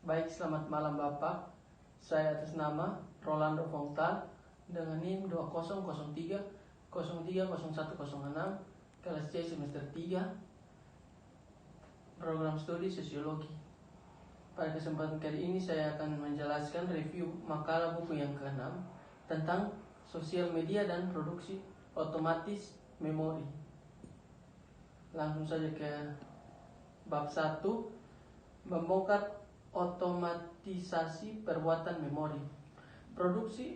Baik, selamat malam Bapak. Saya atas nama Rolando Fongtal dengan NIM 2003 030106 kelas C semester 3 program studi sosiologi. Pada kesempatan kali ini saya akan menjelaskan review makalah buku yang ke-6 tentang sosial media dan produksi otomatis memori. Langsung saja ke bab 1, membongkar otomatisasi perbuatan memori. Produksi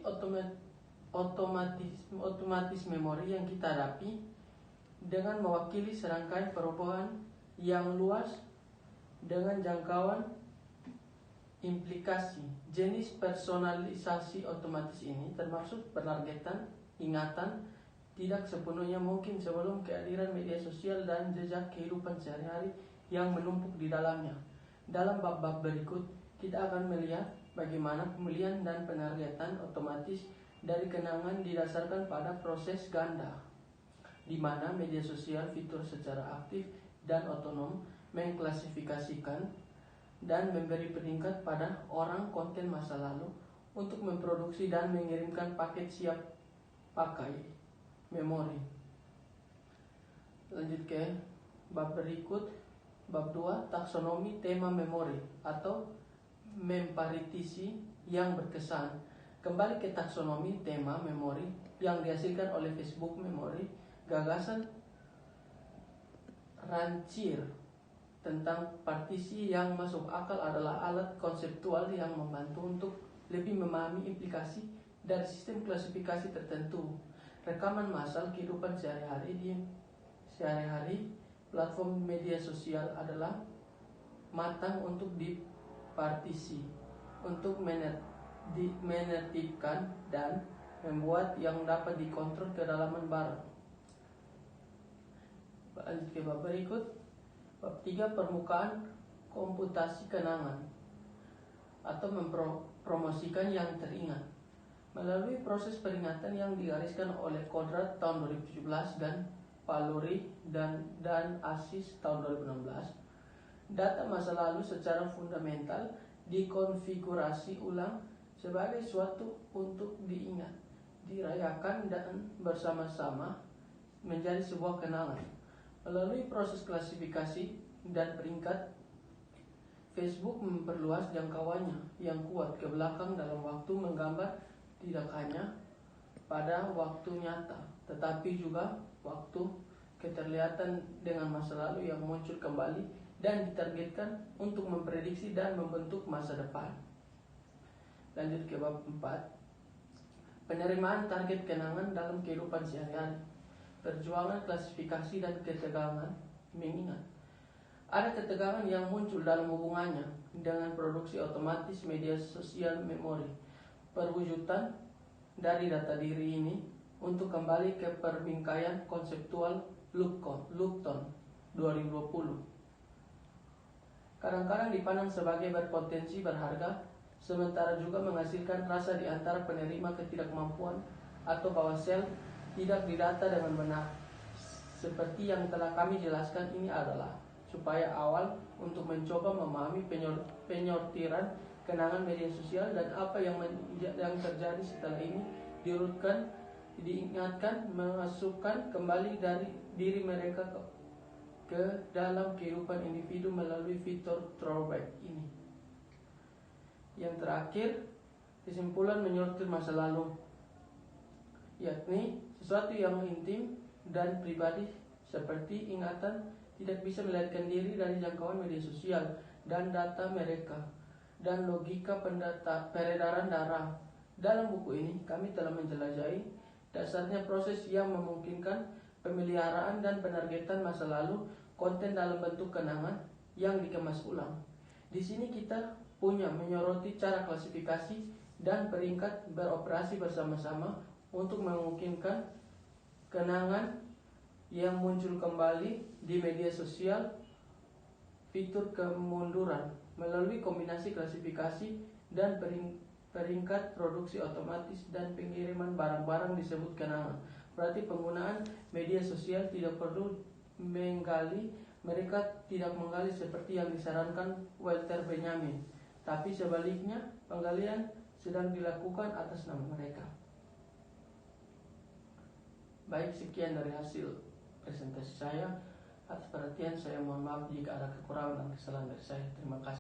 otomatis memori yang kita hadapi dengan mewakili serangkaian perubahan yang luas dengan jangkauan implikasi. Jenis personalisasi otomatis ini termasuk penargetan ingatan tidak sepenuhnya mungkin sebelum kehadiran media sosial dan jejak kehidupan sehari-hari yang menumpuk di dalamnya. Dalam bab-bab berikut, kita akan melihat bagaimana pemilihan dan penargetan otomatis dari kenangan didasarkan pada proses ganda, di mana media sosial fitur secara aktif dan otonom mengklasifikasikan dan memberi peringkat pada orang konten masa lalu untuk memproduksi dan mengirimkan paket siap pakai memori. Lanjut ke bab berikut, bab 2, taksonomi tema memori atau memparitisi yang berkesan. Kembali ke taksonomi tema memori yang dihasilkan oleh Facebook Memory, gagasan Rancière tentang partisi yang masuk akal adalah alat konseptual yang membantu untuk lebih memahami implikasi dari sistem klasifikasi tertentu. Rekaman massal kehidupan sehari-hari platform media sosial adalah matang untuk dipartisi, untuk menertibkan dan membuat yang dapat dikontrol kedalaman barang. Lanjut ke bab berikut, bab 3, permukaan komputasi kenangan atau mempromosikan yang teringat. Melalui proses peringatan yang digariskan oleh Kodrat tahun 2017 dan Paluri dan Asis tahun 2016, data masa lalu secara fundamental dikonfigurasi ulang sebagai suatu untuk diingat, dirayakan dan bersama-sama menjadi sebuah kenangan. Melalui proses klasifikasi dan peringkat, Facebook memperluas jangkauannya yang kuat ke belakang dalam waktu, menggambar tidak hanya pada waktu nyata, tetapi juga waktu keterlihatan dengan masa lalu yang muncul kembali dan ditargetkan untuk memprediksi dan membentuk masa depan. Lanjut ke bab 4, penerimaan target kenangan dalam kehidupan sehari-hari. Perjuangan klasifikasi dan ketegangan mengingat. Ada ketegangan yang muncul dalam hubungannya dengan produksi otomatis media sosial memori. Perwujudan dari data diri ini untuk kembali ke perbingkaian konseptual Lupton 2020. Kadang-kadang dipandang sebagai berpotensi berharga, sementara juga menghasilkan rasa di antara penerima ketidakmampuan atau bahwa sel tidak didata dengan benar. Seperti yang telah kami jelaskan, ini adalah supaya awal untuk mencoba memahami penyortiran kenangan media sosial dan apa yang terjadi setelah ini diurutkan, diingatkan, memasukkan kembali dari diri mereka ke dalam kehidupan individu melalui fitur throwback ini. Yang terakhir, kesimpulan menyortir masa lalu, yakni sesuatu yang intim dan pribadi seperti ingatan tidak bisa melarikan diri dari jangkauan media sosial dan data mereka dan logika peredaran darah. Dalam buku ini kami telah menjelajahi dasarnya proses yang memungkinkan pemeliharaan dan penargetan masa lalu konten dalam bentuk kenangan yang dikemas ulang. Di sini kita punya menyoroti cara klasifikasi dan peringkat beroperasi bersama-sama untuk memungkinkan kenangan yang muncul kembali di media sosial, fitur kemunduran melalui kombinasi klasifikasi dan peringkat produksi otomatis dan pengiriman barang-barang disebut kenangan. Berarti penggunaan media sosial tidak perlu menggali, mereka tidak menggali seperti yang disarankan Walter Benjamin, tapi sebaliknya penggalian sedang dilakukan atas nama mereka. Baik, sekian dari hasil presentasi saya. Atas perhatian saya mohon maaf jika ada kekurangan dan kesalahan dari saya. Terima kasih.